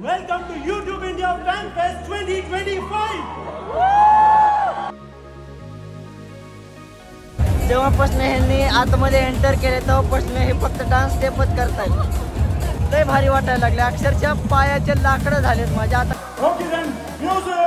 Welcome to YouTube India Fan Fest 2025. जेव्हापासून ह्यांनी आतमध्ये एंटर केले तेव्हापासून हे फक्त डान्स स्टेपच करतायत. लय भारी वाटायला लागले, अक्षरशः पायाचे लाकडं झालेत माझ्या आता. Okay then, music.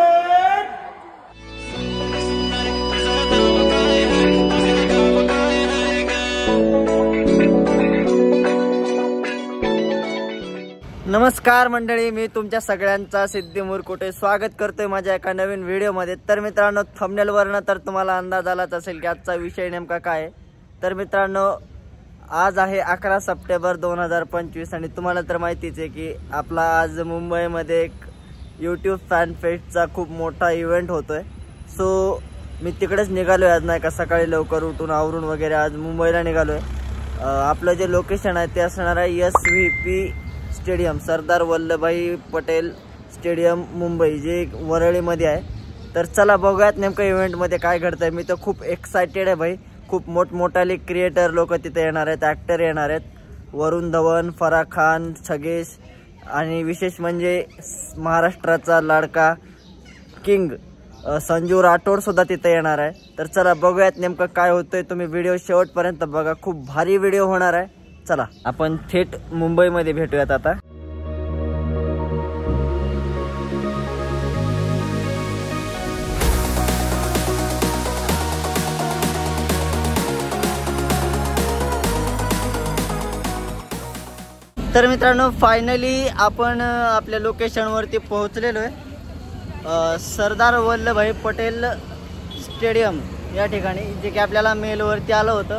नमस्कार मंडळी, मी तुमच्या सगळ्यांचा सिद्धी मुरकुटे स्वागत करतोय माझ्या एका नवीन व्हिडिओमध्ये. तर मित्रांनो, थंबनेलवरनं तर तुम्हाला अंदाज आलाच असेल की आजचा विषय नेमका काय आहे. तर मित्रांनो, आज आहे 11 सप्टेंबर 2025 आणि तुम्हाला तर माहितीच आहे की आपला आज मुंबईमध्ये एक यूट्यूब फॅन फेस्टचा खूप मोठा इव्हेंट होतोय. सो मी तिकडेच निघालोय आज, नाही का, सकाळी लवकर उठून आवरून वगैरे आज मुंबईला निघालोय. आपलं जे लोकेशन आहे ते असणार आहे SVP stadium, Sardar Vallabhbhai Patel stadium Mumbai, जे वरळीमध्ये आहे. तर चला बघूयात नेमकं इव्हेंटमध्ये काय घडतंय. मी तर खूप एक्सायटेड आहे भाई. खूप मोठमोठाले क्रिएटर लोक तिथे येणार आहेत, ॲक्टर येणार आहेत. वरुण धवन, फराह खान, छगेश आणि विशेष म्हणजे महाराष्ट्राचा लाडका किंग संजू राठोड सुद्धा तिथे येणार आहे. तर चला बघूयात नेमकं काय होतंय. तुम्ही व्हिडिओ शेवटपर्यंत बघा, खूप भारी व्हिडिओ होणार आहे. चला आपण थेट मुंबईमध्ये भेटूयात आता. तर मित्रांनो, फायनली आपण आपल्या लोकेशनवरती पोहोचलेलो आहे. सरदार वल्लभभाई पटेल स्टेडियम या ठिकाणी, जे की आपल्याला मेलवरती आलं होतं.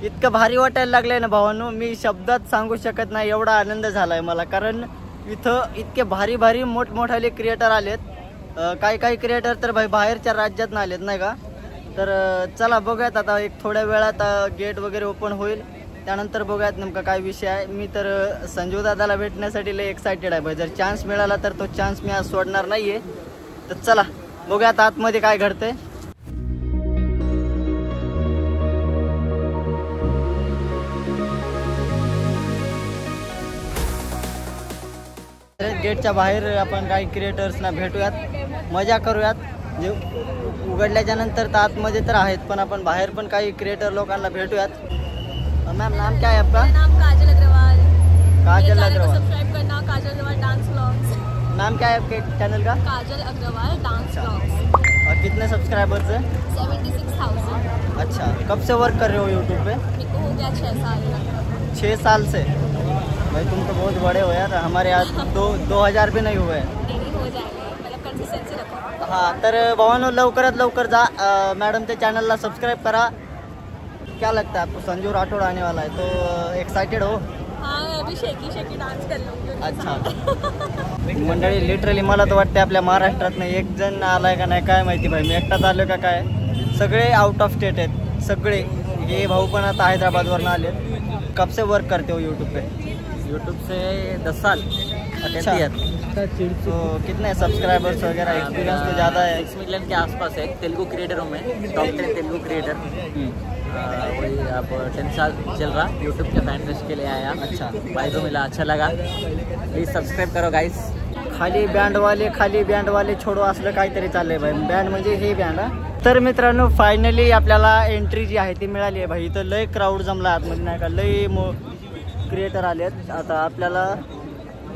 इतकं भारी वाटायला लागलंय ना भावांनो, मी शब्दात सांगू शकत नाही, एवढा आनंद झालाय मला. कारण इथं इतके भारी भारी मोठमोठाले क्रिएटर आलेत. काही क्रिएटर तर भाई बाहेरच्या राज्यातून आलेत, नाही का. तर चला बघूयात आता. एक थोड्या वेळात गेट वगैरे ओपन होईल, त्यानंतर बघूयात नेमका काय विषय आहे. मी तर संजू दादाला भेटण्यासाठी लय एक्सायटेड आहे भाई. जर चान्स मिळाला तर तो चान्स मी आज सोडणार नाहीये. तर चला बघूयात आतमध्ये काय घडतंय. गेटच्या बाहेर आपण काही क्रिएटर्सना भेटूयात, मजा करूयात. जे उघडल्याच्या नंतर तर आतमध्ये तर आहेत, पण आपण बाहेर पण काही क्रिएटर लोकांना भेटूयात. मैम, नाम क्या है आपका? नाम काजल अग्रवाल. काजल अग्रवाल. सब्सक्राइब करना, काजल अग्रवाल डांस व्लॉग्स. नाम क्या है आपके चैनल का? Kajal Aggarwal dance vlogs. और कितने सब्सक्राइबर्स हैं? 76,000. अच्छा, कब से वर्क कर रहे हो यूट्यूब पे? मेरे को हो गया 6 साल. 6 साल से? भाई तुम तो बहुत बड़े हो यार. हमारे आज 2000 भी नहीं हुए. नहीं हो जाएगा, मतलब कंसिस्टेंसी रखो. हाँ, तर भावांनो, लवकरात लवकर जा, मॅडमच्या चॅनलला सबस्क्राईब करा. क्या लगता है आपको, संजू राठोड आने वाला है, तो एक्साइटेड हो? हाँ, मैं अभी शेकी डांस कर लूँगी. अच्छा मंडळी, लिटरली मला तर वाटते आपल्या महाराष्ट्रात एक जण आलाय का नाही काय माहिती भाई. मी एकटाच आलो का काय. सगळे आउट ऑफ स्टेट आहेत सगळे. हे भाऊ पण आता हैदराबादवरून आले. कब से वर्क करते हो यूट्यूब पे? यूट्यूब से 10 साल. अच्छा, तो कितने सब्सक्राइबर्स वगैरह? एक्सपीरियंस तो ज़्यादा है. 6 मिलियन के आसपास है. तेलुगु क्रिएटर हूँ मैं, टॉप 10 तेलुगु क्रिएटर. वही अब 10 साल चल रहा यूट्यूब के फैन फेस्ट के लिए आया. अच्छा, भाई को मिला, अच्छा लगा. प्लीज सब्सक्राइब करो गाइस. खाली बँड वाले छोडो असलं काहीतरी चाललंय भाई. बँड म्हणजे हे बँड. तर मित्रांनो, फायनली आपल्याला एंट्री जी आहे ती मिळाली आहे भाई. इथं लय क्राऊड जमला आतमध्ये, नाही का. लय क्रिएटर आलेत. आता आपल्याला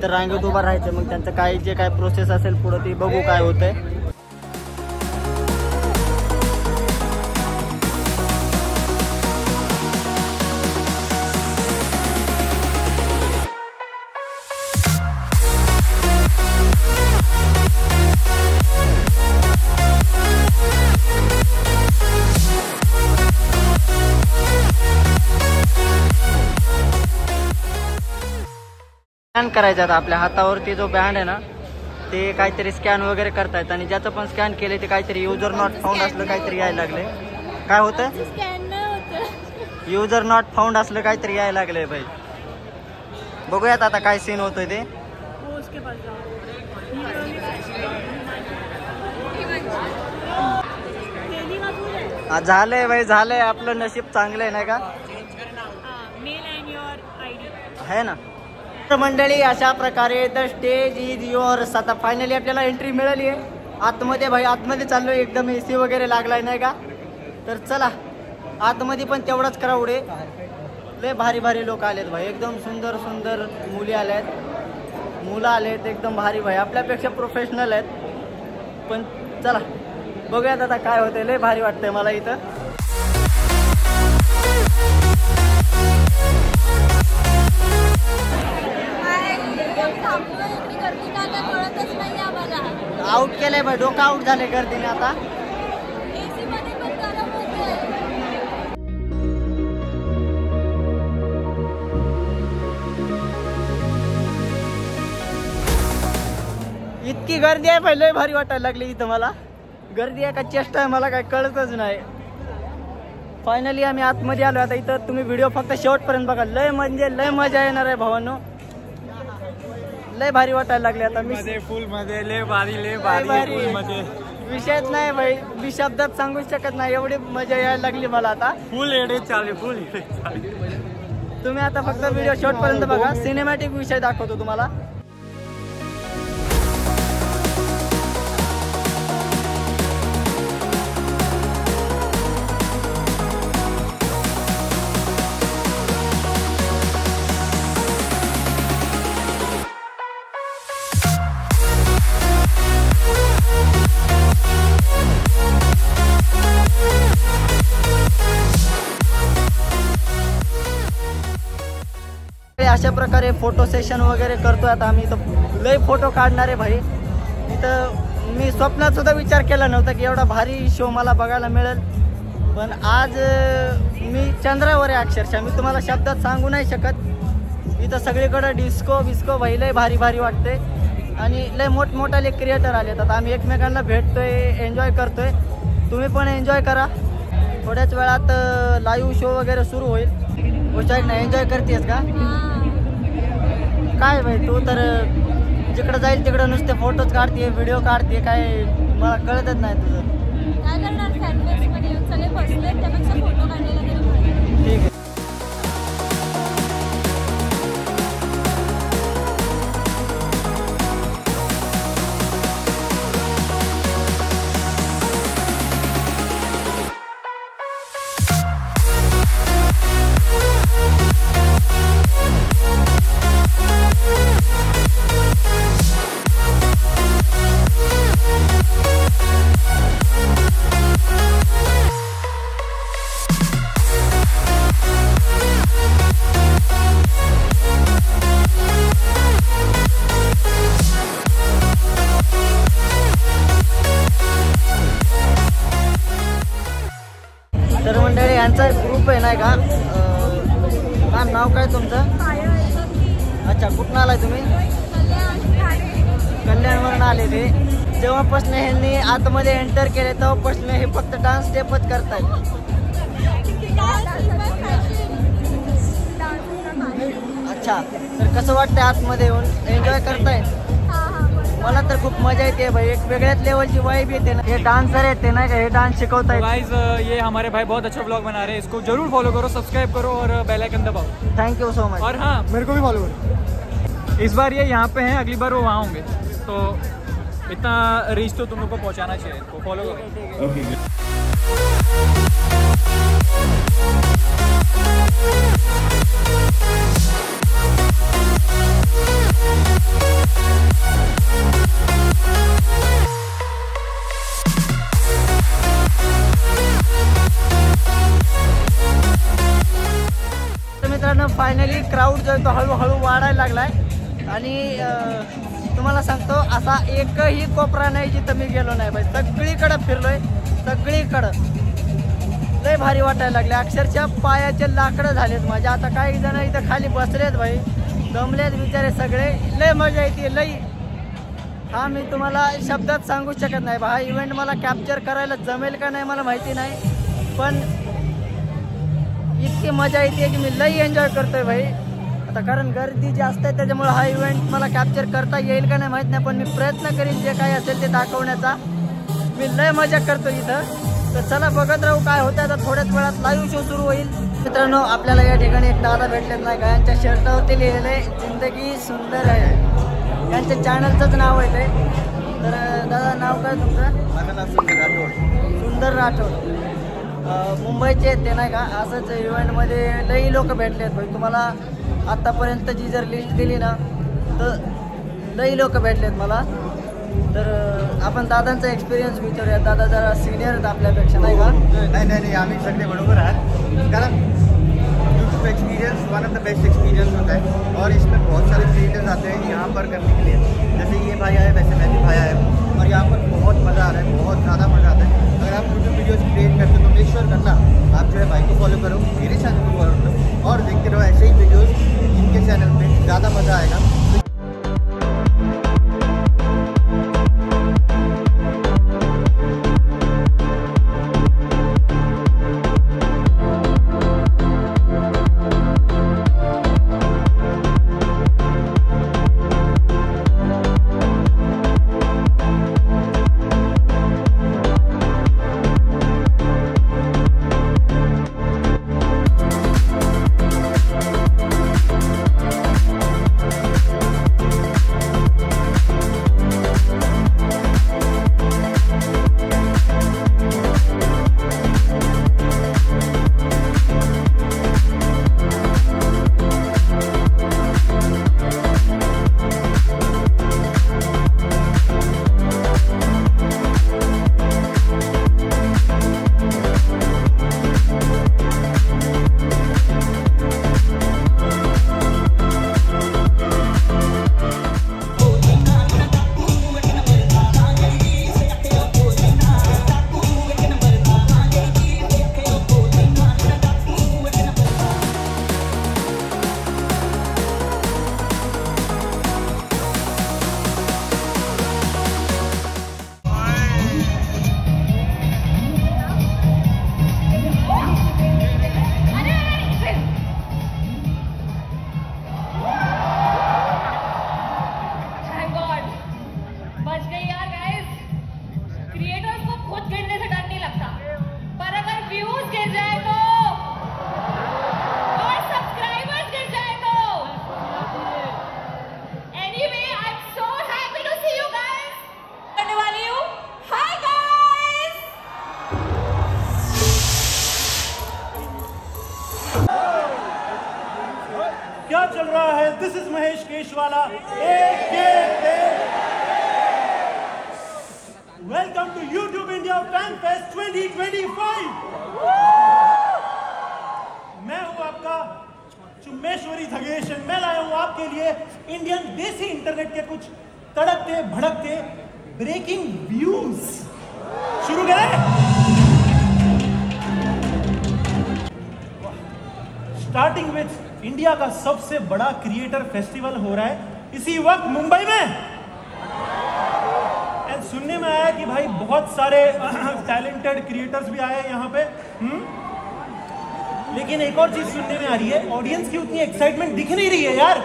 तर रांगेत उभा राहायचं. मग त्यांचं जे काय प्रोसेस असेल पुढं ती बघू काय होतंय. स्कॅन करायचं आता. आपल्या हातावरती जो बँड आहे ना, ते काहीतरी स्कॅन वगैरे करतायत. आणि ज्याचं पण स्कॅन केले ते काहीतरी युजर नॉट फाउंड असलं काहीतरी यायला लागले. काय होतं? युजर नॉट फाउंड असलं काहीतरी यायला लागलंय भाई. बघूयात आता काय सीन होतोय ते. झालंय भाई, झालंय. आपलं नशीब चांगलं आहे, नाही का. मेल एंड योर आईडी है ना. तर मंडळी अशा प्रकारे द स्टेज इज युअर्स. आता फायनली आपल्याला एंट्री मिळाली आहे आतमध्ये. भाई आतमध्ये चाललो, एकदम AC वगैरे लागलाय नाही का. तर चला आतमध्ये पण तेवढाच क्राऊड आहे. लय भारी भारी लोक आलेत भाई, एकदम सुंदर सुंदर मुली आल्यात, मुलं आलेत, एकदम भारी भाई, आपल्यापेक्षा प्रोफेशनल आहेत. पण चला बघूयात आता काय होते. लय भारी वाटतंय मला इथं. आउट केलंय भाई, डोकं आउट झाले गर्दीने आता. इतकी गर्दी आहे पहिले, भारी वाटायला लागली इथं. मला गर्दी आहे का चेष्टा आहे मला काय कळतच नाही. फायनली आम्ही आतमध्ये आलो. आता इथं तुम्ही व्हिडिओ फक्त शेवटपर्यंत बघा. लय म्हणजे लय मजा येणार आहे भावांनो, लय भारी वाटायला लागले. आता मी फुल मध्ये लय भारी मध्ये विषयच नाही भाई, मी शब्दात सांगू शकत नाही, एवढी मजा यायला लागली मला आता. फुल एडे चालू, फुल एडे चालू. तुम्ही आता फक्त व्हिडिओ शेवटपर्यंत बघा, सिनेमॅटिक विषय दाखवतो तुम्हाला. अशा प्रकारे फोटो सेशन वगैरे करतोय आता आम्ही. इथं लय फोटो काढणार आहे भाई. इथं मी स्वप्नात सुद्धा विचार केला नव्हता की एवढा भारी शो मला बघायला मिळेल. पण आज मी चंद्रावर आहे अक्षरशः, मी तुम्हाला शब्दात सांगू नाही शकत. इथं सगळीकडे डिस्को बिस्को भाई, लय भारी भारी वाटते. आणि लय मोठमोठाले क्रिएटर आलेत. आता आम्ही एकमेकांना भेटतोय, एन्जॉय करतोय. तुम्ही पण एन्जॉय करा. थोड्याच वेळात लाईव्ह शो वगैरे सुरू होईल. गोष्ट ना, एन्जॉय करतेस का काय भाई तू? तर जिकडं जाईल तिकडं नुसते फोटोज काढते, व्हिडिओ काढते, काय मला कळतच नाही तुझं. काय करणार, फॅनपेजमध्ये येऊन सगळे बसले, त्यापेक्षा फोटो काढलेला तरी भारी. ठीक आहे. तर मंडळी यांचा ग्रुप आहे नाही का. मॅम नाव काय तुमचं? अच्छा, कुठून आलाय तुम्ही? कल्याणवरून आले ते. जेव्हापासून ह्यांनी आतमध्ये एंटर केले तेव्हापासून हे फक्त डान्स स्टेपच करतायत. अच्छा, तर कसं वाटतंय आतमध्ये येऊन? एन्जॉय करताय? मला तर खूप मजा येते भाई, एक वेगळ्याच लेवलची वाइब येते ना. हे डान्सर येते ना, हे डान्स शिकवताय. गाइस ये हमारे भाई बहुत अच्छा व्लॉग बना रहे हैं, इसको जरूर फॉलो करो, सब्सक्राइब करो और बेल आइकन दबाओ. Thank you so much. और हाँ, मेरे को भी फॉलो करो. इस बार ये यहाँ पे हैं, अगली बार वो वहाँ होंगे, तो इतना रीच तो तुम लोग को पहुँचाना चाहिए. तो फॉलो करो. मित्रांनो फायनली क्राऊड जो आहे तो हळूहळू वाढायला लागलाय. आणि तुम्हाला सांगतो असा एकही कोपरा नाही जिथं मी गेलो नाही भाई. सगळीकडं फिरलोय, सगळीकडं लय भारी वाटायला लागले. अक्षरशः पायाचे लाकडं झालेत माझ्या. आता काही जण इथं खाली बसलेत भाई, दमलेत बिचारे सगळे. लय मजा येते लई. हा मी तुम्हाला शब्दात सांगू शकत नाही. हा इव्हेंट मला कॅप्चर करायला जमेल का नाही मला माहिती नाही, पण इतकी मजा येते की मी लई एन्जॉय करतोय भाई. आता कारण गर्दी जास्त आहे त्याच्यामुळे हा इव्हेंट मला कॅप्चर करता येईल का नाही माहीत नाही, पण मी प्रयत्न करीन जे काही असेल ते दाखवण्याचा. मी लय मजा करतो इथं. तर चला बघत राहू काय होतं. आता थोड्याच वेळात लाईव्ह शो सुरू होईल. मित्रांनो आपल्याला या ठिकाणी एक दादा भेटलेत नाही का, यांच्या शर्टावरती लिहिलेलं आहे जिंदगी सुंदर आहे. यांच्या चॅनलचंच नाव आहे ते. तर दादा नाव काय तुमचं? माझं नाव सुंदर राठोड. सुंदर राठोड. मुंबईचे आहेत ते नाही का. असंच इव्हेंटमध्ये लई लोक भेटले आहेत भाई. तुम्हाला आत्तापर्यंतची जर लिस्ट दिली ना तर लई लोक भेटलेत मला. तर आपण दादांचा एक्सपिरियन्स विचारूया. दादा जरा सिनियर आहेत आपल्यापेक्षा नाही का. नहीं आम्ही सगळे बरोबर आहात. कारण YouTube experience one of the best experience होता है और इसमें बहुत सारे क्रिएटर्स आते हैं यहाँ पर करने के लिए. जैसे ये भाई आए वैसे मैं भी भाई आया हूँ और यहाँ पर बहुत मज़ा आ रहा है, बहुत ज़्यादा मज़ा आता है. अगर आप यूट्यूब वीडियोज़ क्रिएट करते हो तो मेक श्योर करना आप जो है भाई को फॉलो करो, मेरे चैनल को फॉलो करो और देखते रहो ऐसे ही वीडियोज़. इनके चैनल पर ज़्यादा मज़ा आएगा. क्या चल रहा है? This is Mahesh Keshwala. Welcome to YouTube India fan fest 2025. मैं हूं आपका चुम्मेश्वरी धगेश. मैं लाया हूं आपके लिए इंडियन देसी इंटरनेट के कुछ तड़कते भड़कते ब्रेकिंग व्यूज. शुरू करें. स्टार्टिंग विथ इंडिया का सबसे बड़ा क्रिएटर फेस्टिवल हो रहा है इसी वक्त मुंबई में. एंड सुनने में आया कि भाई बहुत सारे टैलेंटेड क्रिएटर्स भी आए यहाँ पे. लेकिन एक और चीज सुनने में आ रही है, ऑडियंस की उतनी एक्साइटमेंट दिख नहीं रही है यार.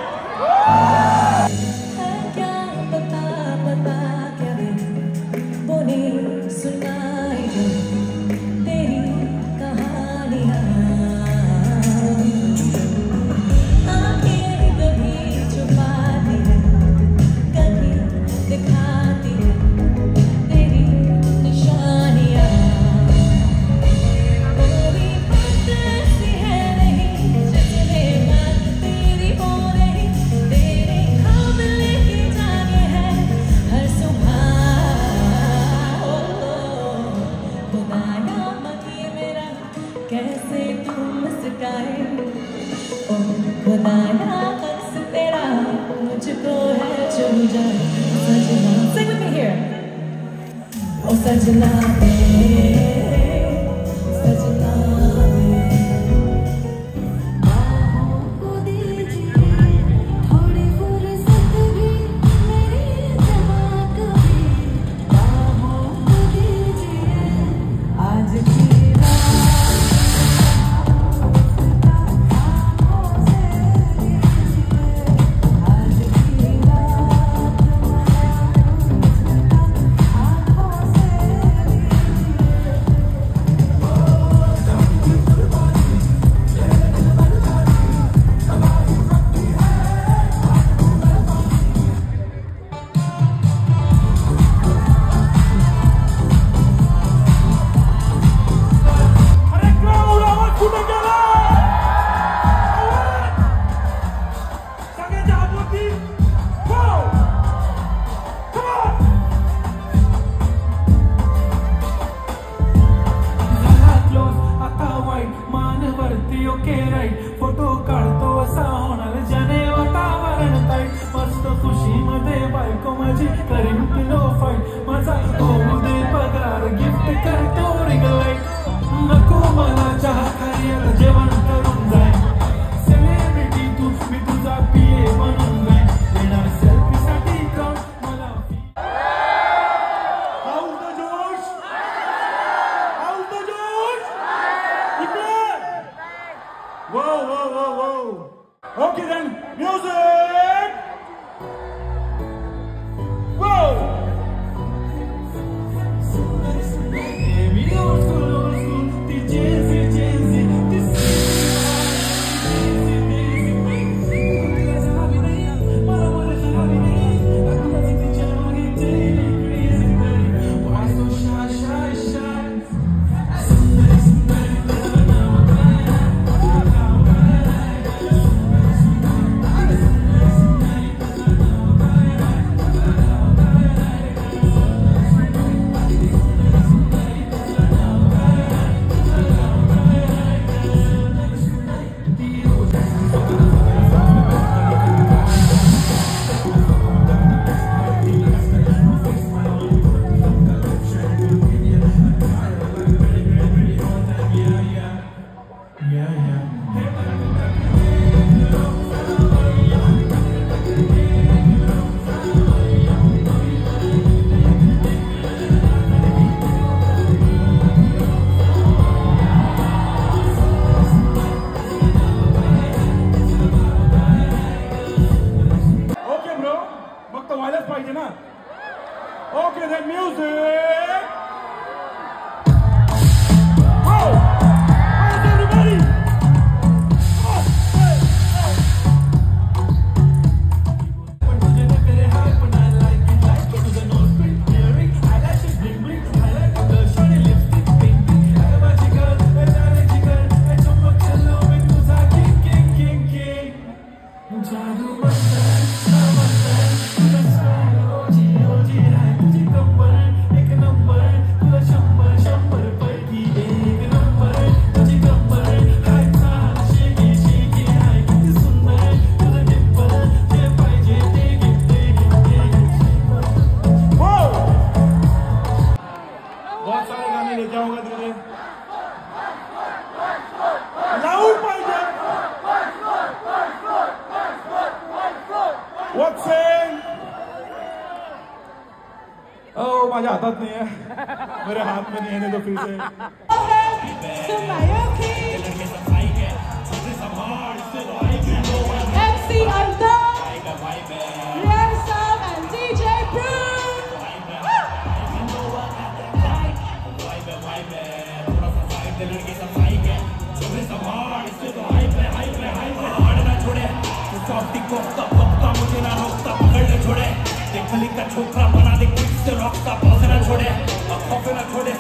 Sing with me here. Oh, Sajna, Sajna. नको माझी करीन नो फाईट माझा होऊ दे पगार गिफ्ट करतो रिंग लाईट नको मला चहा खायला जेवण करून जाय सेलिब्रिटी तू मी तुझा पिये बनून जाय येणार सेल्फी साठी क्रॉस मला How's the Josh? How's the Josh? Whoa, whoa, whoa, whoa. Okay then, music. Whoa. Okay, then music. Whoa! How's everybody? Oh, hey, hey. बहुत सारे गाने लेके आऊंगा तुझे लाउड पाहिजे What's saying? Oh, माझ्या हातात नाही है मेरे हाथ में नहीं है तो फिर से MC Undone, Ransom and DJ Bruce. छोकरा बना दे क्विक से रॉक का पॉज ना छोड़े खौफ ना छोड़े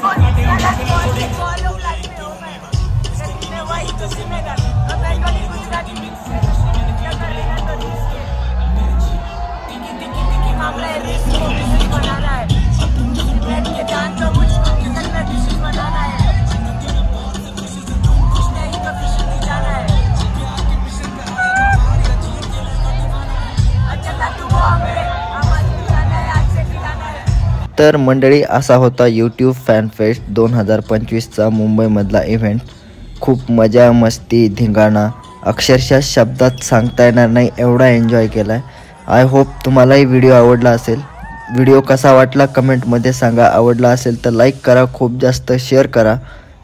तर मंडळी असा होता यूट्यूब फॅन फेस्ट 2025चा मुंबईमधला इव्हेंट। खूप मजा मस्ती धिंगाणा अक्षरशः शब्दात सांगता येणार नाही एवढा एन्जॉय केलाय। आय होप तुम्हालाही व्हिडिओ आवडला असेल। व्हिडिओ कसा वाटला कमेंटमध्ये सांगा। आवडला असेल तर लाईक करा, खूप जास्त शेअर करा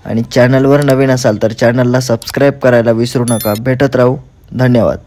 आणि चॅनलवर नवीन असाल तर चॅनलला सबस्क्राईब करायला विसरू नका। भेटत राहू, धन्यवाद।